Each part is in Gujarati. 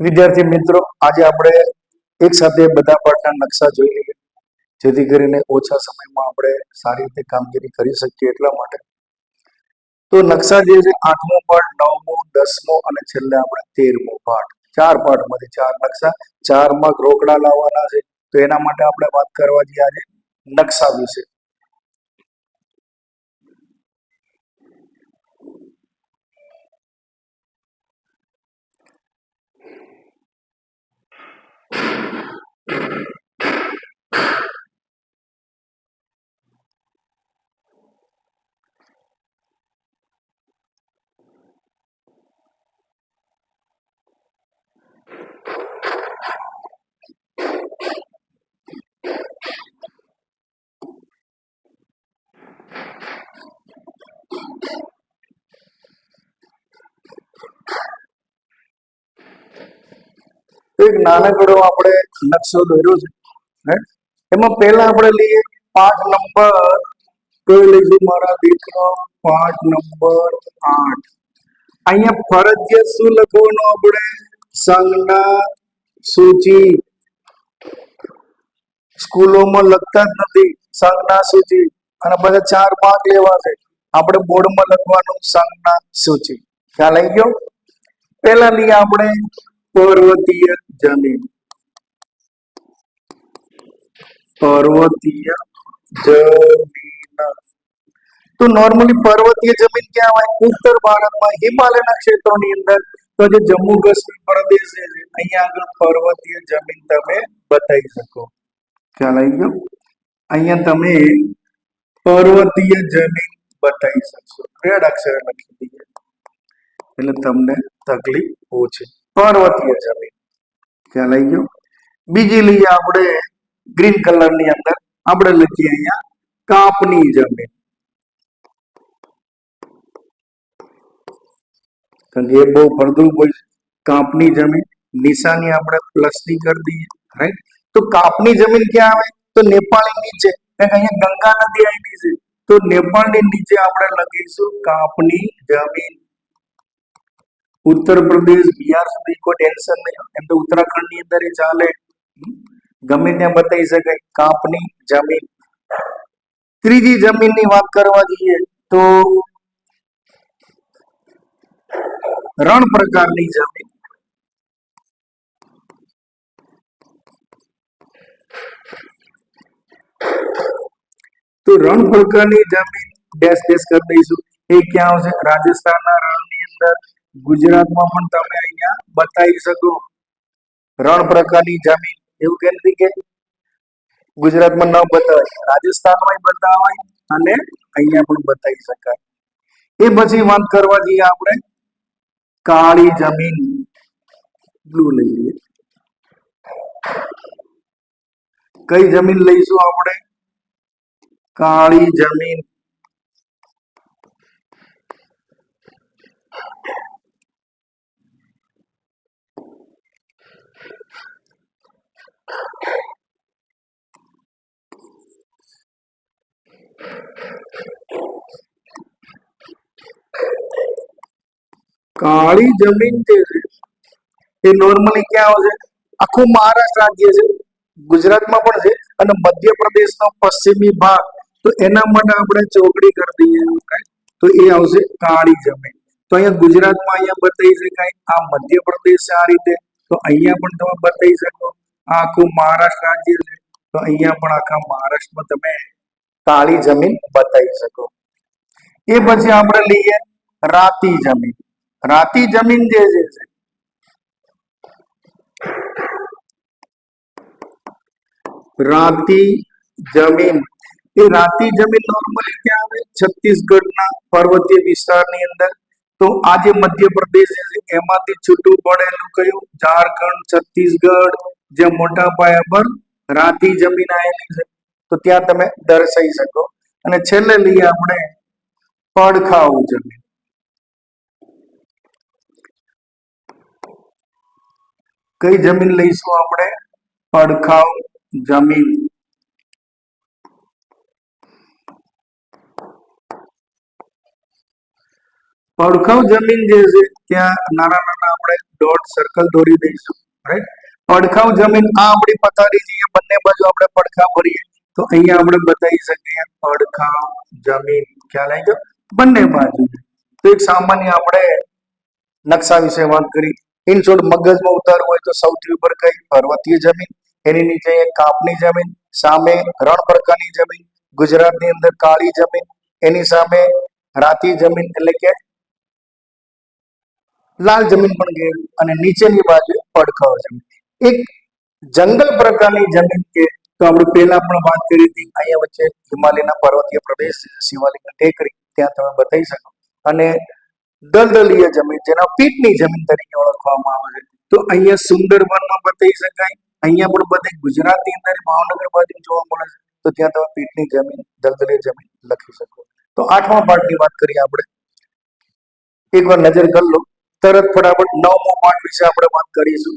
વિદ્યાર્થી મિત્રો, આજે આપણે એક સાથે બધા પાઠના નકશા જોઈ લઈએ, જેથી કરીને ઓછા સમયમાં આપણે સારી રીતે કામગીરી કરી શકીએ. એટલા માટે તો નકશા જે છે 8મો પાઠ, 9મો, 10મો અને છેલ્લે આપણે 13મો પાઠ, 4 પાઠમાંથી 4 નકશા, 4 માર્ક રોકડા લાવવાના છે. તો એના માટે આપણે વાત કરવા જઈએ આજે નકશા વિશે. એક નાનકડો આપણે નકશો દોર્યો છે, એમાં પહેલા આપણે લઈએ પાઠ નંબર, તો લઈશું મારા દીકરો પાઠ નંબર 8. અહીંયા ફરજિયાત શું લખવાનું? આપણે સંજ્ઞા સૂચિ. સ્કૂલોમાં લખતા જ નથી સંજ્ઞા સૂચિ, અને બધા 4 માર્ક લેવા છે. આપણે બોર્ડમાં લખવાનું સંજ્ઞા સૂચિ. ખ્યાલ આવી ગયો? પહેલા લઈએ આપણે પર્વતીય જમીન. પર્વતીય જમીન તો નોર્મલી પર્વતીય જમીન ક્યાં હોય? ઉત્તર ભારતમાં હિમાલયના ક્ષેત્રોની અંદર. તો જે જમ્મુ કાશ્મીર પ્રદેશ છે, અહીંયા આગળ પર્વતીય જમીન તમે બતાવી શકો. ખ્યાલ આવી ગયો? અહીંયા તમે પર્વતીય જમીન બતાવી શકશો. રેડ અક્ષરે લખી દઈએ એટલે તમને તકલીફ ઓછી. પર્વતીય જમીન. ખ્યાલ આવી ગયો? બીજી લઈએ આપણે ગ્રીન કલરની અંદર, આપણે લખીએ અહીંયા કાપની જમીન. કારણ કે એ બહુ ફળદ્રુપ હોય છે. કાપની જમીન, નિશાની આપણે પ્લસની કરી દઈએ, રાઈટ? તો કાપની જમીન ક્યાં આવે? તો નેપાળની નીચે, કારણ કે અહીંયા ગંગા નદી આવેલી છે. તો નેપાળની નીચે આપણે લખીશું કાપની જમીન. ઉત્તર પ્રદેશ, બિહાર સુધી કોઈ ટેન્શન નહીં, એમ તો ઉત્તરાખંડની અંદર એ ચાલે, ગમે ત્યાં બતાવી શકાય કાપની જમીન. ત્રીજી જમીનની વાત કરવા જઈએ તો રણ પ્રકારની જમીન. તો રણ પ્રકારની જમીન ડેશ ડેશ કરી દઈશું. એ ક્યાં આવશે? રાજસ્થાનના રણની અંદર. ગુજરાતમાં પણ તમે અહીંયા બતાવી શકો રણ પ્રકારની જમીન. એવું કે નથી કે ગુજરાતમાં ન બતાવાય, રાજસ્થાનમાં બતાવાય અને અહીંયા પણ બતાવી શકાય. એ પછી વાત કરવા જઈએ આપણે કાળી જમીન. બ્લુ લઈ લઈએ. કઈ જમીન લઈશું આપણે? કાળી જમીન. કાળી જમીન જે છે એ નોર્મલી ક્યાં આવશે? આખું મહારાષ્ટ્ર રાજ્ય છે, ગુજરાતમાં પણ છે, અને મધ્યપ્રદેશનો પશ્ચિમી ભાગ. તો એના માટે આપણે ચોકડી કરી દઈએ, તો એ આવશે કાળી જમીન. તો અહીંયા ગુજરાતમાં અહીંયા બતાવી શકાય, આ મધ્યપ્રદેશ આ રીતે, તો અહીંયા પણ તમે બતાવી શકો. આ આખું મહારાષ્ટ્ર રાજ્ય છે, તો અહીંયા પણ આખા મહારાષ્ટ્રમાં તમે કાળી જમીન બતાવી શકો. એ પછી આપણે લઈએ રાતી જમીન. રાતી જમીન જે છે, રાતી જમીન, એ રાતી જમીન નોર્મલી ક્યાં આવે? છત્તીસગઢના પર્વતીય વિસ્તારની અંદર. તો આ જે મધ્યપ્રદેશ છે એમાંથી છૂટું પડેલું કયું? ઝારખંડ, છત્તીસગઢ, જે મોટા પાયા પર રાતી જમીન આવેલી છે, તો ત્યાં તમે દર્શાવી શકો. અને છેલ્લે લઈએ આપણે પડખાઉ જમીન. કઈ જમીન લઈશું આપણે? પડખાઉ જમીન. પડખાઉ જમીન જે છે ત્યાં નાના નાના આપણે ડોટ સર્કલ દોરી દઈશું, રાઈટ. પડખાઉ જમીન આ આપણી પથારી છે, બંને બાજુ આપણે પડખા ભરીએ તો અહીંયા આપણે બતાવી શકીએ પડખાઉ જમીન. ખ્યાલ આવી ગયો? બંને બાજુ. તો એક સામાન્ય આપણે નકશા વિશે વાત કરી. ઇન શોર્ટ મગજમાં ઉતારવું હોય તો સૌથી ઉપર કઈ? પર્વતીય જમીન. એની નીચે કાપની જમીન, સામે રણ પ્રકારની જમીન, ગુજરાતની અંદર કાળી જમીન, એની સામે રાતી જમીન એટલે કે લાલ જમીન પણ કહેવાય, અને નીચેની બાજુ પડખાઉ જમીન. એક જંગલ પ્રકારની જમીન કે તો આપણે પહેલા પણ વાત કરી હતી, અહીંયા વચ્ચે હિમાલયના પર્વતીય પ્રદેશ શિવાલિક ટેકરી ત્યાં તમે બતાવી શકો. અને દલદલીય જમીન જેના પીઠની જમીન તરીકે ઓળખવામાં આવે છે, તો અહીંયા સુંદરવનમાં બતાવી શકાય. અહીંયા પણ બધે ગુજરાતની અંદર ભાવનગર બાજુ જોવા મળે છે, તો ત્યાં તમે પીઠની જમીન દલદલીય જમીન લખી શકો. તો 8મા પાઠની વાત કરીએ આપણે. એકવાર નજર કરી લો. તરત ફટાફટ 9મો પાઠ વિશે આપણે વાત કરીશું.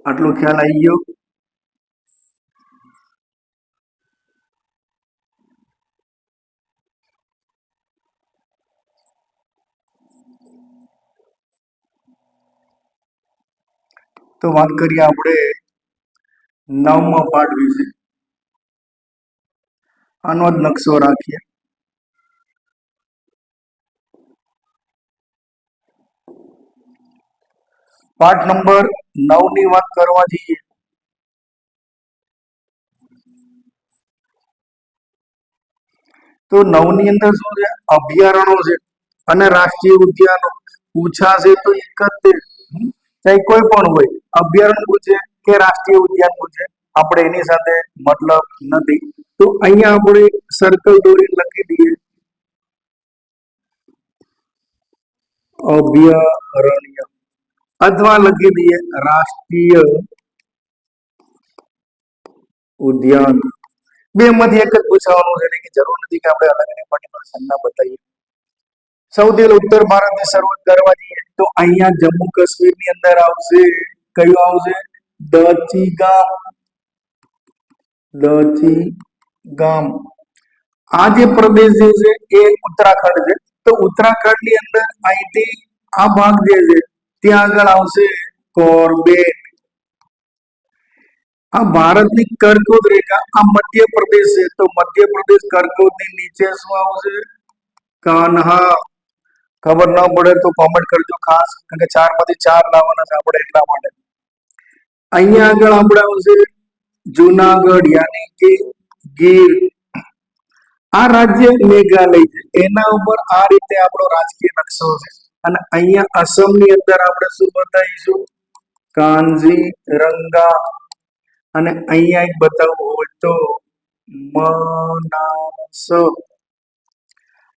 આટલો ખ્યાલ આવી ગયો? તો વાત કરીએ આપણે 9મા પાઠ વિશે. આનો જ નકશો રાખીએ. પાઠ નંબર 9 ની વાત કરવા જઈએ તો 9 ની અંદર શું છે? અભયારણ્યો છે અને રાષ્ટ્રીય ઉદ્યાનો. પૂછાશે તો 71, ચાહે કોઈ પણ હોય, અભયારણ્ય પૂછે કે રાષ્ટ્રીય ઉદ્યાન પૂછે, આપણે એની સાથે મતલબ નથી. તો અહીંયા આપણે સર્કલ દોરી લખી દઈએ અભયારણ્ય, અથવા લખી દઈએ રાષ્ટ્રીય ઉદ્યાન. બે માંથી એક જ પૂછવાનું છે, એટલે કે જરૂર નથી કે આપણે અલગ અલગ પર્ટિક્યુલર સંજ્ઞા બતાવીએ. સૌથી ઉત્તર ભારતની શરૂઆત કરવા જઈએ તો અહીંયા જમ્મુ કાશ્મીર ની અંદર આવશે. કયું આવશે? દચીગામ. દચીગામ. આ જે પ્રદેશ જે છે એ ઉત્તરાખંડ છે. તો ઉત્તરાખંડ ની અંદર અહીંથી આ ભાગ જે છે ત્યાં આગળ આવશે કોર્બેટ. આ ભારતની કર્કવૃત રેખા આ મધ્યપ્રદેશ છે, તો મધ્યપ્રદેશ કર્કવૃતની નીચે શું આવશે? કાન્હા. ખબર ન પડે તો કોમેન્ટ કરજો ખાસ, કારણ કે 4 માંથી 4 લાવવાના છે આપણે એટલા માટે. અહીંયા આગળ આપણે આવશે જુનાગઢ, યાની કે ગીર. આ રાજ્ય મેઘાલય છે, એના ઉપર આ રીતે આપણો રાજકીય નકશો છે. અને અહીંયા અસમની અંદર આપણે શું બતાવીશું? કાંજીરંગા. અને અહીંયા એક બતાવવું હોય તો મનાસ.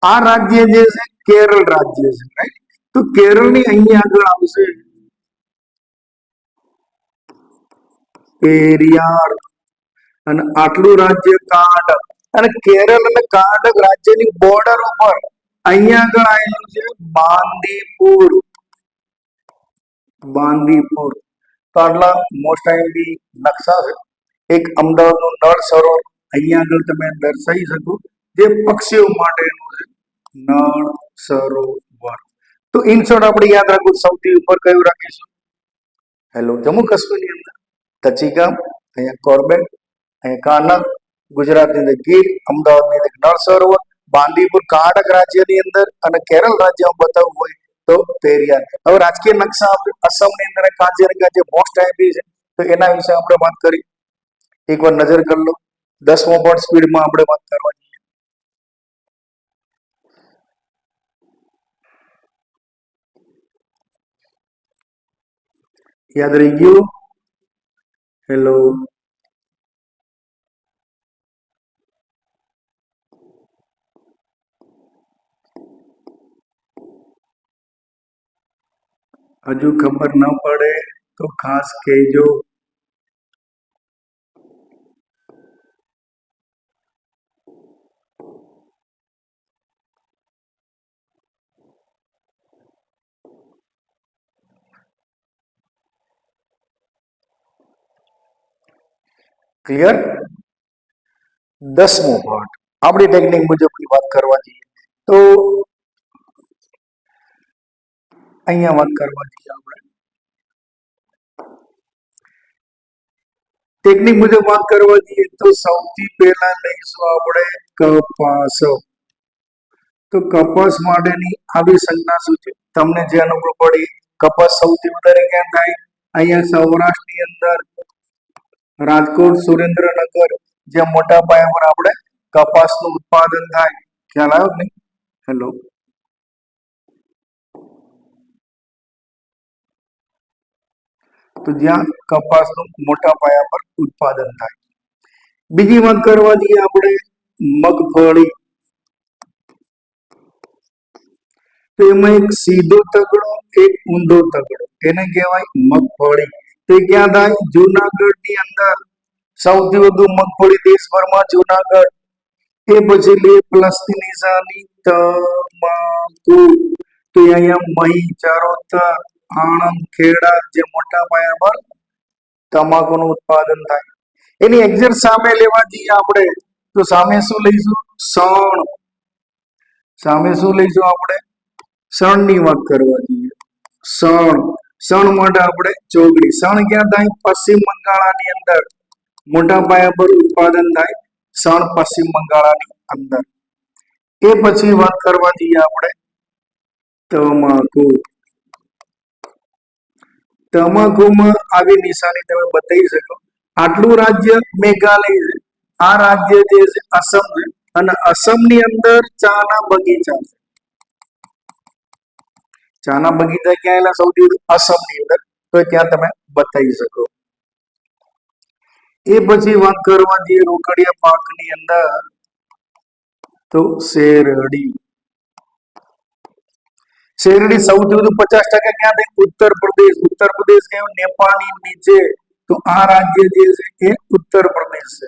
આ રાજ્ય જે છે કેરળ રાજ્ય છે, રાઈટ. તો કેરળની અહીંયા આગળ આવશે પેરિયાર. અને આટલું રાજ્ય કર્ણાટક. અને કેરળ અને કર્ણાટક રાજ્યની બોર્ડર ઉપર અહીંયા આગળ આવેલું છે બાંદીપુર. બાંદીપુર. તો આટલા મોસ્ટ આઈએમપી નકશા છે. એક અમદાવાદનું નળ સરોવર અહીંયા આગળ તમે દર્શાવી શકો, જે પક્ષીઓ માટેનું છે નળ સરોવર. તો ઇન શોર્ટ આપણે યાદ રાખવું, સૌથી ઉપર કયું રાખીશું? હેલો, જમ્મુ કાશ્મીરની અંદર કચીગામ, અહીંયા કોર્બેટ, અહીંયા કાનક, ગુજરાતની અંદર ગીર, અમદાવાદની અંદર નળ સરોવર, બાંદીપુર કર્ણાટક રાજ્યની અંદર, અને કેરળ રાજ્યમાં બતાવવું હોય તો પેરિયાર. હવે રાજકીય નકશા અસમની અંદર કાંજીરંગા જે મોસ્ટ આઈપી છે, તો એના વિશે આપણે વાત કરી. એકવાર નજર કરી લો. 10મો પાઠ સ્પીડમાં આપણે વાત કરવાની. યાદ રહી ગયું? હેલો. હજુ ખબર ન પડે તો ખાસ કહેજો. ક્લિયર? 10મો પાઠ આપણી ટેકનિક મુજબની વાત કરવા જઈએ તો અહીંયા વાત કરવા જઈએ આપણે ટેકનિક મુજબ વાત કરવા જઈએ તો સૌથી પહેલા લઈશું આપણે કપાસ. તો કપાસ માટેની આવી સંજ્ઞા શું છે? તમને જે અનુકૂળ પડી. કપાસ સૌથી વધારે ક્યાં થાય? અહીંયા સૌરાષ્ટ્રની અંદર રાજકોટ, સુરેન્દ્રનગર જ્યાં મોટા પાયા પર આપણે કપાસનું ઉત્પાદન થાય. ખ્યાલ આવ્યો ને? હેલો, તો જ્યાં કપાસનું મોટા પાયા પર ઉત્પાદન થાય. બીજી વાત કરવા જઈએ આપણે મગફળી. તો એમાં એક સીધો તગડો, એક ઊંધો તગડો, એને કહેવાય મગફળી. તો એ ક્યાં થાય? જુનાગઢ ની અંદર સૌથી વધુ મગફળી દેશભરમાં જુનાગઢ. એ પછી લે પ્લસ ની નિશાની તમાકુ. તો અહીંયા મહી, ચરોતર, આણંદ, ખેડા જે મોટા પાયા પર તમાકુનું ઉત્પાદન થાય. એની એક્ઝેક્ટ સામે લેવા જઈએ આપણે તો સામે શું લઈશું? શણ. સામે શું લઈશું આપણે? શણની વાત કરવા જઈએ. શણ માટે આપણે ચોગડી. શણ ક્યાં થાય? પશ્ચિમ બંગાળની અંદર મોટા પાયા પર ઉત્પાદન થાય. શણ પશ્ચિમ બંગાળની અંદર. એ પછી વાત કરવા જઈએ આપણે તમાકુ. તમાકુમાં આવી નિશાની તમે બતાવી શકો. આટલું રાજ્ય મેઘાલય છે, આ રાજ્ય જે છે અસમ છે, અને અસમની અંદર ચાના બગીચા છે. ચાના બગીચા ક્યાં આવેલા? સૌથી વધુ અસમની અંદર. તો ત્યાં તમે બતાવી શકો. એ પછી વાત કરવા જઈએ રોકડિયા પાકની અંદર તો શેરડી. શેરડી સૌથી વધુ 50% ક્યાં થાય? ઉત્તર પ્રદેશ. ઉત્તર પ્રદેશ કયો? નેપાળની નીચે. તો આ રાજ્ય જે છે એ ઉત્તર પ્રદેશ છે.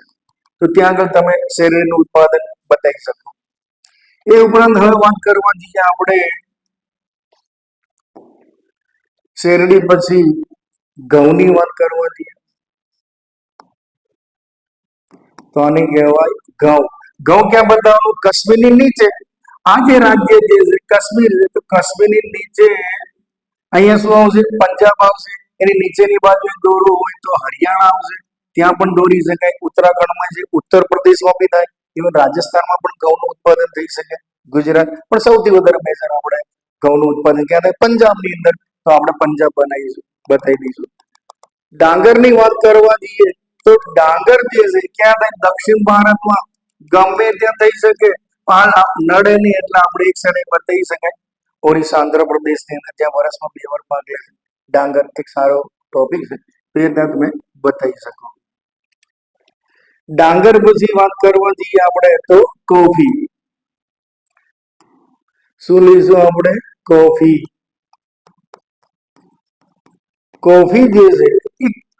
તો ત્યાં આગળ તમે શેરડીનું ઉત્પાદન બતાવી શકો. એ ઉપરાંત હવે વાત કરવા જઈએ આપણે શેરડી પછી ઘઉંની વાત કરવા જઈએ તો આને કહેવાય ઘઉં. ઘઉં ક્યાં બતાવવાનું? કાશ્મીરની નીચે. આ જે રાજ્ય જે છે કાશ્મીર છે, તો કાશ્મીરની નીચે અહીંયા શું આવશે? પંજાબ આવશે. એની નીચેની બાજુ દોરવું હોય તો હરિયાણા આવશે, ત્યાં પણ દોરી શકાય. ઉત્તરાખંડમાં છે, ઉત્તર પ્રદેશમાં બી થાય, ઇવન રાજસ્થાનમાં પણ ઘઉંનું ઉત્પાદન થઈ શકે. ગુજરાત પણ સૌથી વધારે મેજર આપણે ઘઉંનું ઉત્પાદન ક્યાં થાય? પંજાબની અંદર. તો આપણે પંજાબ બતાવી દઈશું. ડાંગરની વાત કરવા જઈએ તો ડાંગર જે છે ક્યાં થાય? દક્ષિણ ભારતમાં ગમે ત્યાં થઈ શકે. નડે નહીં એટલે આપણે એક સાથે બતાવી શકાય. ઓરિસ્સા, આંધ્રપ્રદેશની અંદર જ્યાં વર્ષમાં 2 વાર પાક લે છે. ડાંગર એક સારો ટોપિક છે, તો એ ત્યાં તમે બતાવી શકો. ડાંગર પછી વાત કરવા જઈએ આપણે તો કોફી. શું લઈશું આપણે? કોફી. કોફી જે છે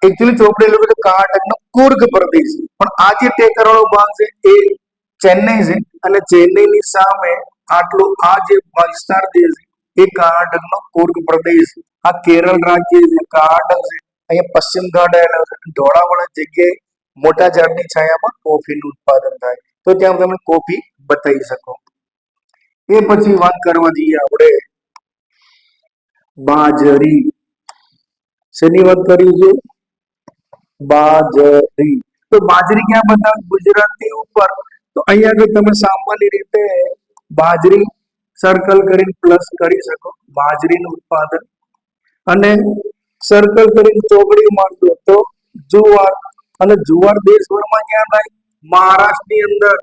એકચ્યુઅલી ચોપડી લોકો તો કર્ણાટકનો કુર્ગ પ્રદેશ, પણ આ જે ટેકરવાળો ભાગ છે એ ચેન્નઈ છે, અને ચેન્નઈની સામે આટલું આ જે વિસ્તાર જે છે એ કર્ણાટકનો કુર્ગ પ્રદેશ. આ કેરળ રાજ્ય છે, કર્ણાટક છે. અહીંયા પશ્ચિમ ઘાટ આવેલો છે. ઢોળાવાળા જગ્યાએ મોટા ઝાડની છાયામાં કોફીનું ઉત્પાદન થાય. તો ત્યાં તમે કોફી બતાવી શકો. એ પછી વાત કરવા જઈએ આપણે બાજરી. શેની વાત કરીશું? બાજરી. તો બાજરી ક્યાં બતાવે? ગુજરાતની ઉપર. તો અહીંયા આગળ તમે સામાન્ય રીતે બાજરી સર્કલ કરીને પ્લસ કરી શકો. બાજરીનું ઉત્પાદન. અને સર્કલ કરીને ચોકડી મારશો તો જુવાર. અને જુવાર દેશભરમાં ક્યાં થાય? મહારાષ્ટ્રની અંદર.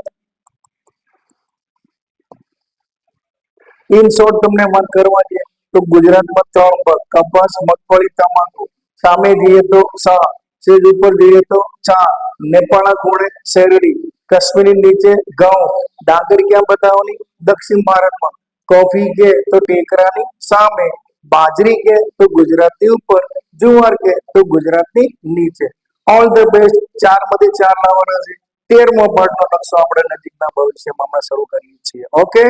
ઇન શોર્ટ તમને વાત કરવા જઈએ તો ગુજરાતમાં 3 ભાગ: કપાસ, મગફળી, તમાકુ. સામે જઈએ તો શા, સેજ ઉપર જઈએ તો ચા, નેપાળના ખૂણે શેરડી, કાશ્મીરની નીચે ઘઉં. ડાંગર ક્યાં બતાવવાની? દક્ષિણ ભારતમાં. કોફી કે તો ટેકરાની સામે. બાજરી કે તો ગુજરાતની ઉપર. જુવાર કે તો ગુજરાતની નીચે. All the best. 4 માંથી 4 લાવવાના છે. 13મો પાઠનો નકશો આપણે નજીકના ભવિષ્યમાં શરૂ કરીએ છીએ. ઓકે.